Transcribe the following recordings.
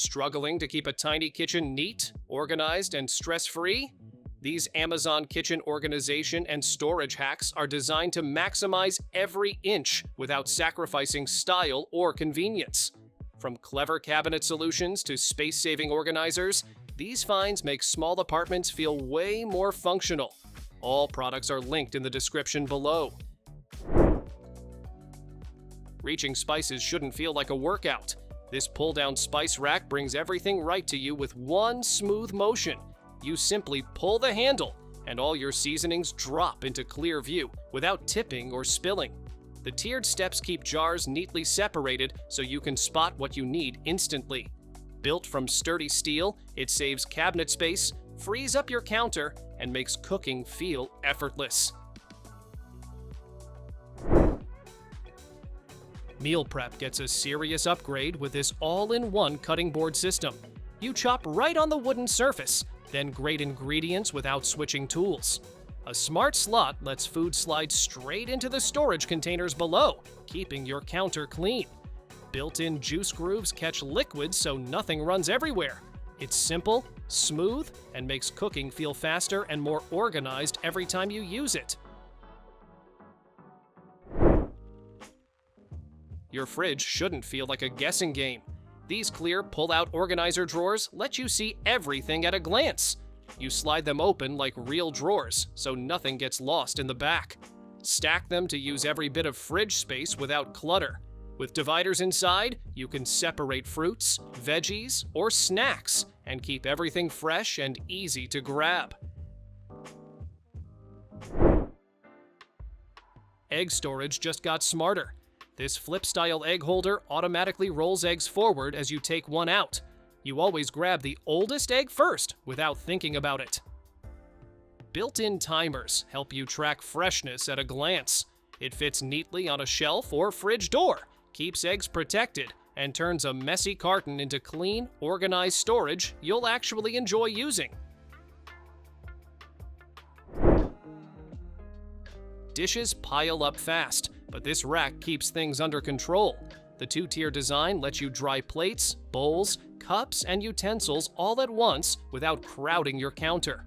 Struggling to keep a tiny kitchen neat, organized, and stress-free? These Amazon kitchen organization and storage hacks are designed to maximize every inch without sacrificing style or convenience. From clever cabinet solutions to space-saving organizers, these finds make small apartments feel way more functional. All products are linked in the description below. Reaching spices shouldn't feel like a workout. This pull-down spice rack brings everything right to you with one smooth motion. You simply pull the handle, and all your seasonings drop into clear view without tipping or spilling. The tiered steps keep jars neatly separated so you can spot what you need instantly. Built from sturdy steel, it saves cabinet space, frees up your counter, and makes cooking feel effortless. Meal prep gets a serious upgrade with this all-in-one cutting board system. You chop right on the wooden surface, then grate ingredients without switching tools. A smart slot lets food slide straight into the storage containers below, keeping your counter clean. Built-in juice grooves catch liquids so nothing runs everywhere. It's simple, smooth, and makes cooking feel faster and more organized every time you use it. Your fridge shouldn't feel like a guessing game. These clear pull-out organizer drawers let you see everything at a glance. You slide them open like real drawers, so nothing gets lost in the back. Stack them to use every bit of fridge space without clutter. With dividers inside, you can separate fruits, veggies, or snacks, and keep everything fresh and easy to grab. Egg storage just got smarter. This flip-style egg holder automatically rolls eggs forward as you take one out. You always grab the oldest egg first without thinking about it. Built-in timers help you track freshness at a glance. It fits neatly on a shelf or fridge door, keeps eggs protected, and turns a messy carton into clean, organized storage you'll actually enjoy using. Dishes pile up fast, but this rack keeps things under control. The two-tier design lets you dry plates, bowls, cups, and utensils all at once without crowding your counter.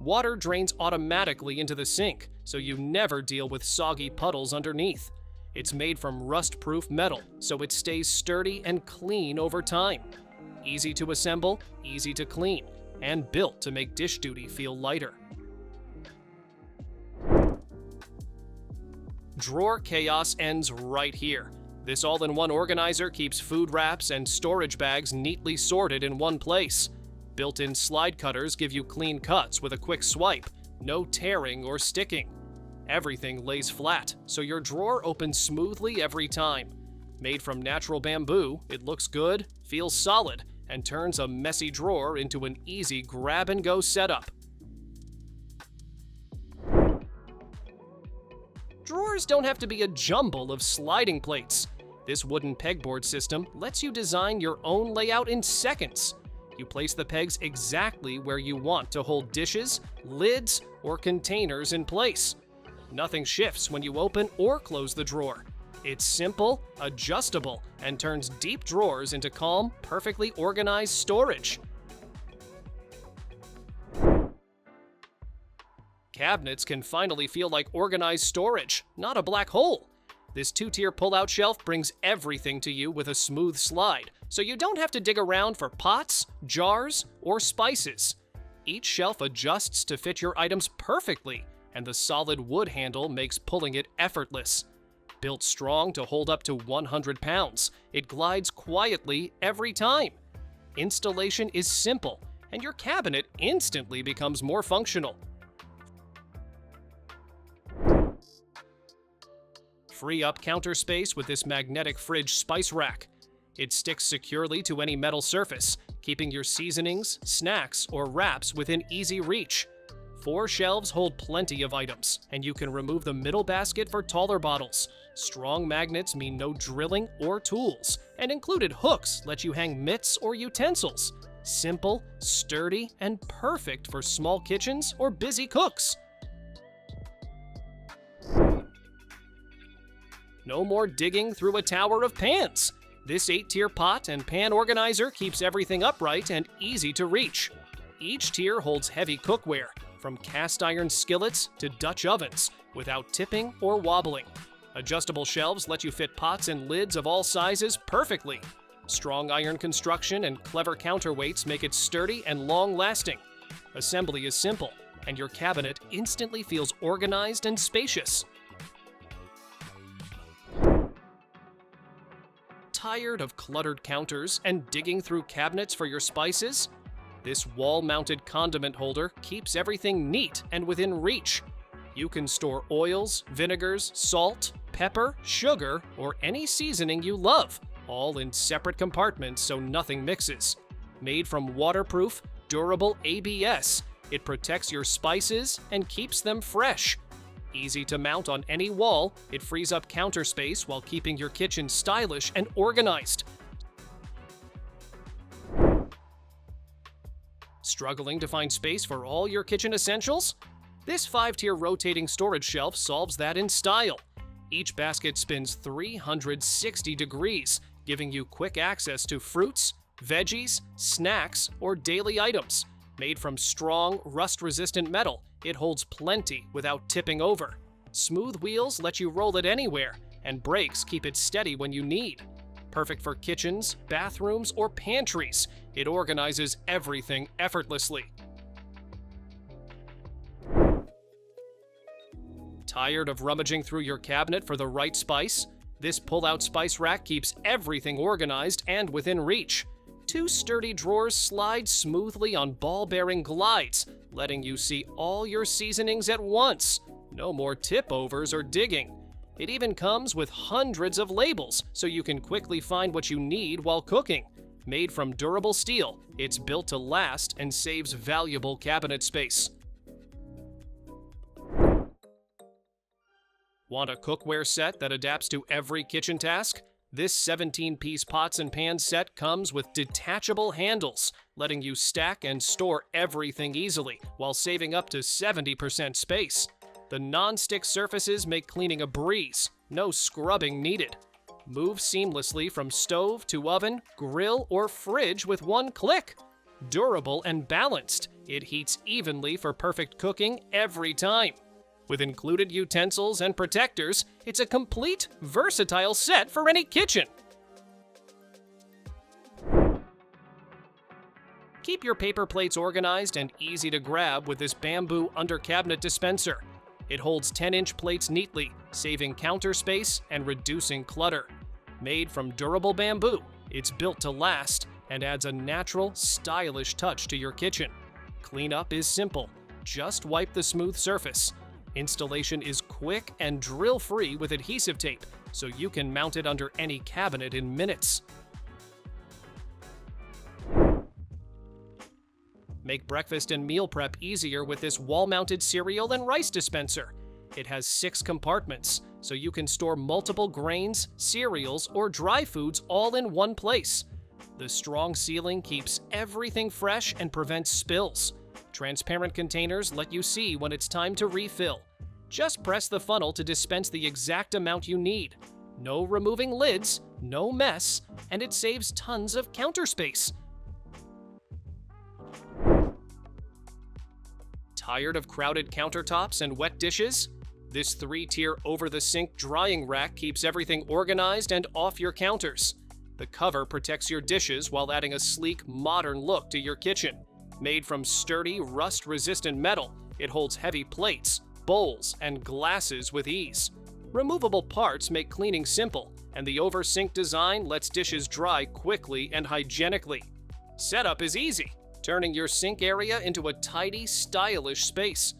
Water drains automatically into the sink, so you never deal with soggy puddles underneath. It's made from rust-proof metal, so it stays sturdy and clean over time. Easy to assemble, easy to clean, and built to make dish duty feel lighter. Drawer chaos ends right here. This all-in-one organizer keeps food wraps and storage bags neatly sorted in one place. Built-in slide cutters give you clean cuts with a quick swipe, no tearing or sticking. Everything lays flat, so your drawer opens smoothly every time. Made from natural bamboo, it looks good, feels solid, and turns a messy drawer into an easy grab-and-go setup. Drawers don't have to be a jumble of sliding plates. This wooden pegboard system lets you design your own layout in seconds. You place the pegs exactly where you want to hold dishes, lids, or containers in place. Nothing shifts when you open or close the drawer. It's simple, adjustable, and turns deep drawers into calm, perfectly organized storage. Cabinets can finally feel like organized storage, not a black hole. This two-tier pull-out shelf brings everything to you with a smooth slide, so you don't have to dig around for pots, jars, or spices. Each shelf adjusts to fit your items perfectly, and the solid wood handle makes pulling it effortless. Built strong to hold up to 100 pounds, it glides quietly every time. Installation is simple, and your cabinet instantly becomes more functional. Free up counter space with this magnetic fridge spice rack. It sticks securely to any metal surface, keeping your seasonings, snacks, or wraps within easy reach. 4 shelves hold plenty of items, and you can remove the middle basket for taller bottles. Strong magnets mean no drilling or tools, and included hooks let you hang mitts or utensils. Simple, sturdy, and perfect for small kitchens or busy cooks. No more digging through a tower of pans. This 8-tier pot and pan organizer keeps everything upright and easy to reach. Each tier holds heavy cookware, from cast iron skillets to Dutch ovens, without tipping or wobbling. Adjustable shelves let you fit pots and lids of all sizes perfectly. Strong iron construction and clever counterweights make it sturdy and long-lasting. Assembly is simple, and your cabinet instantly feels organized and spacious. Tired of cluttered counters and digging through cabinets for your spices? This wall-mounted condiment holder keeps everything neat and within reach. You can store oils, vinegars, salt, pepper, sugar, or any seasoning you love, all in separate compartments so nothing mixes. Made from waterproof, durable ABS, it protects your spices and keeps them fresh. Easy to mount on any wall, it frees up counter space while keeping your kitchen stylish and organized. Struggling to find space for all your kitchen essentials? This 5-tier rotating storage shelf solves that in style. Each basket spins 360 degrees, giving you quick access to fruits, veggies, snacks, or daily items. Made from strong, rust-resistant metal, it holds plenty without tipping over. Smooth wheels let you roll it anywhere, and brakes keep it steady when you need. Perfect for kitchens, bathrooms, or pantries, it organizes everything effortlessly. Tired of rummaging through your cabinet for the right spice? This pull-out spice rack keeps everything organized and within reach. 2 sturdy drawers slide smoothly on ball-bearing glides, letting you see all your seasonings at once. No more tip-overs or digging. It even comes with hundreds of labels, so you can quickly find what you need while cooking. Made from durable steel, it's built to last and saves valuable cabinet space. Want a cookware set that adapts to every kitchen task? This 17-piece pots and pans set comes with detachable handles, letting you stack and store everything easily while saving up to 70% space. The non-stick surfaces make cleaning a breeze, no scrubbing needed. Move seamlessly from stove to oven, grill, or fridge with one click. Durable and balanced, it heats evenly for perfect cooking every time. With included utensils and protectors, it's a complete, versatile set for any kitchen. Keep your paper plates organized and easy to grab with this bamboo under-cabinet dispenser. It holds 10-inch plates neatly, saving counter space and reducing clutter. Made from durable bamboo, it's built to last and adds a natural, stylish touch to your kitchen. Cleanup is simple. Just wipe the smooth surface. Installation is quick and drill-free with adhesive tape, so you can mount it under any cabinet in minutes. Make breakfast and meal prep easier with this wall-mounted cereal and rice dispenser. It has 6 compartments, so you can store multiple grains, cereals, or dry foods all in one place. The strong sealing keeps everything fresh and prevents spills. Transparent containers let you see when it's time to refill. Just press the funnel to dispense the exact amount you need. No removing lids, no mess, and it saves tons of counter space. Tired of crowded countertops and wet dishes? This 3-tier over-the-sink drying rack keeps everything organized and off your counters. The cover protects your dishes while adding a sleek, modern look to your kitchen. Made from sturdy, rust-resistant metal, it holds heavy plates, bowls, and glasses with ease. Removable parts make cleaning simple, and the over-sink design lets dishes dry quickly and hygienically. Setup is easy, turning your sink area into a tidy, stylish space.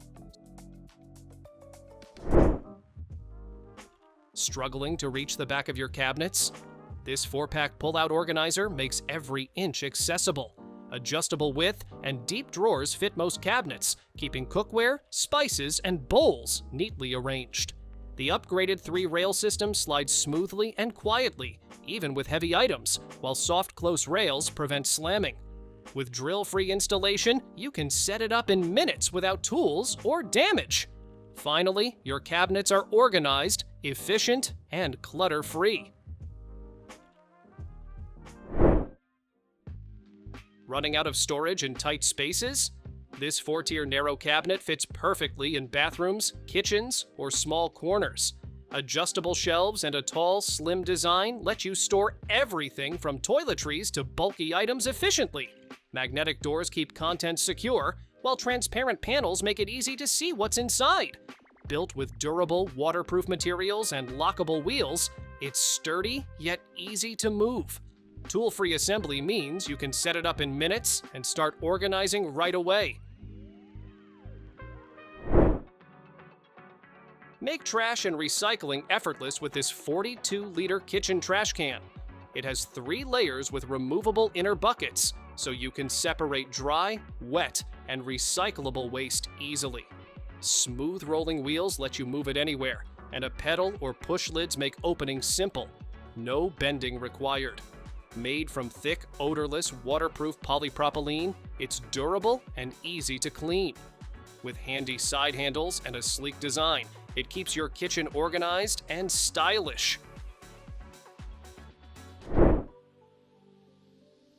Struggling to reach the back of your cabinets? This 4-pack pull-out organizer makes every inch accessible. Adjustable width and deep drawers fit most cabinets, keeping cookware, spices, and bowls neatly arranged. The upgraded 3-rail system slides smoothly and quietly, even with heavy items, while soft close rails prevent slamming. With drill-free installation, you can set it up in minutes without tools or damage. Finally, your cabinets are organized, efficient, and clutter-free. Running out of storage in tight spaces? This 4-tier narrow cabinet fits perfectly in bathrooms, kitchens, or small corners. Adjustable shelves and a tall, slim design let you store everything from toiletries to bulky items efficiently. Magnetic doors keep contents secure, while transparent panels make it easy to see what's inside. Built with durable, waterproof materials and lockable wheels, it's sturdy yet easy to move. Tool-free assembly means you can set it up in minutes and start organizing right away. Make trash and recycling effortless with this 42-liter kitchen trash can. It has 3 layers with removable inner buckets, so you can separate dry, wet, and recyclable waste easily. Smooth rolling wheels let you move it anywhere, and a pedal or push lids make opening simple. No bending required. Made from thick, odorless, waterproof polypropylene, it's durable and easy to clean. With handy side handles and a sleek design, it keeps your kitchen organized and stylish.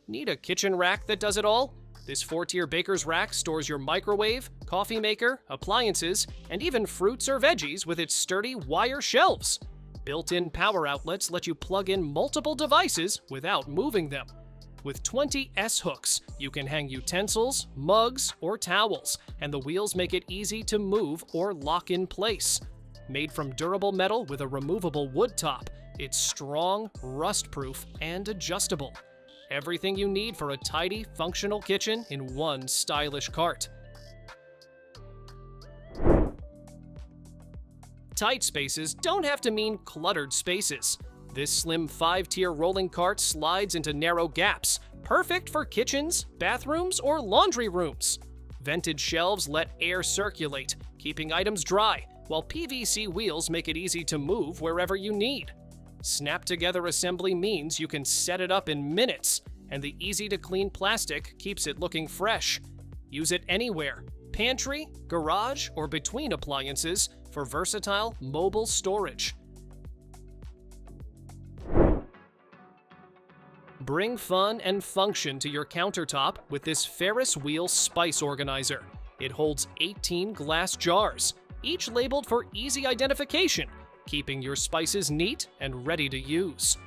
Need a kitchen rack that does it all? This 4-tier baker's rack stores your microwave, coffee maker, appliances, and even fruits or veggies with its sturdy wire shelves. Built-in power outlets let you plug in multiple devices without moving them. With 20 S-hooks, you can hang utensils, mugs, or towels, and the wheels make it easy to move or lock in place. Made from durable metal with a removable wood top, it's strong, rust-proof, and adjustable. Everything you need for a tidy, functional kitchen in one stylish cart. Tight spaces don't have to mean cluttered spaces. This slim 5-tier rolling cart slides into narrow gaps, perfect for kitchens, bathrooms, or laundry rooms. Vented shelves let air circulate, keeping items dry, while PVC wheels make it easy to move wherever you need. Snap-together assembly means you can set it up in minutes, and the easy-to-clean plastic keeps it looking fresh. Use it anywhere, pantry, garage, or between appliances for versatile mobile storage. Bring fun and function to your countertop with this Ferris wheel spice organizer. It holds 18 glass jars, each labeled for easy identification, keeping your spices neat and ready to use.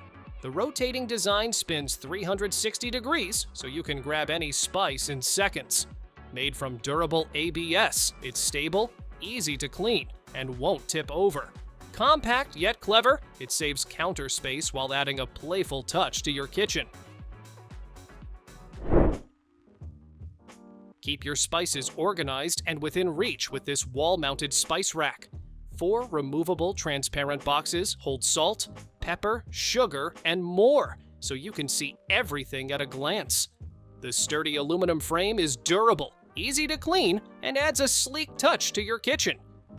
The rotating design spins 360 degrees, so you can grab any spice in seconds. Made from durable ABS, it's stable, easy to clean, and won't tip over. Compact yet clever, it saves counter space while adding a playful touch to your kitchen. Keep your spices organized and within reach with this wall-mounted spice rack. 4 removable transparent boxes hold salt, pepper, sugar, and more, so you can see everything at a glance. The sturdy aluminum frame is durable, easy to clean, and adds a sleek touch to your kitchen.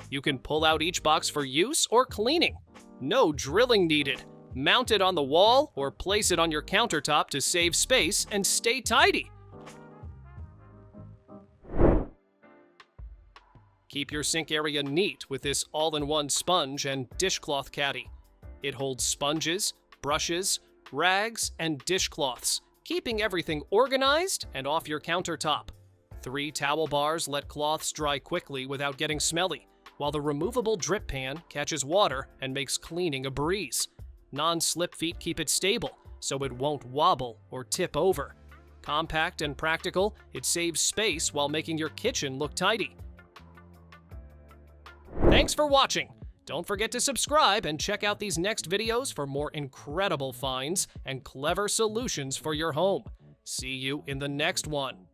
You can pull out each box for use or cleaning. No drilling needed. Mount it on the wall or place it on your countertop to save space and stay tidy. Keep your sink area neat with this all-in-one sponge and dishcloth caddy. It holds sponges, brushes, rags, and dishcloths, keeping everything organized and off your countertop. 3 towel bars let cloths dry quickly without getting smelly, while the removable drip pan catches water and makes cleaning a breeze. Non-slip feet keep it stable, so it won't wobble or tip over. Compact and practical, it saves space while making your kitchen look tidy. Thanks for watching! Don't forget to subscribe and check out these next videos for more incredible finds and clever solutions for your home. See you in the next one.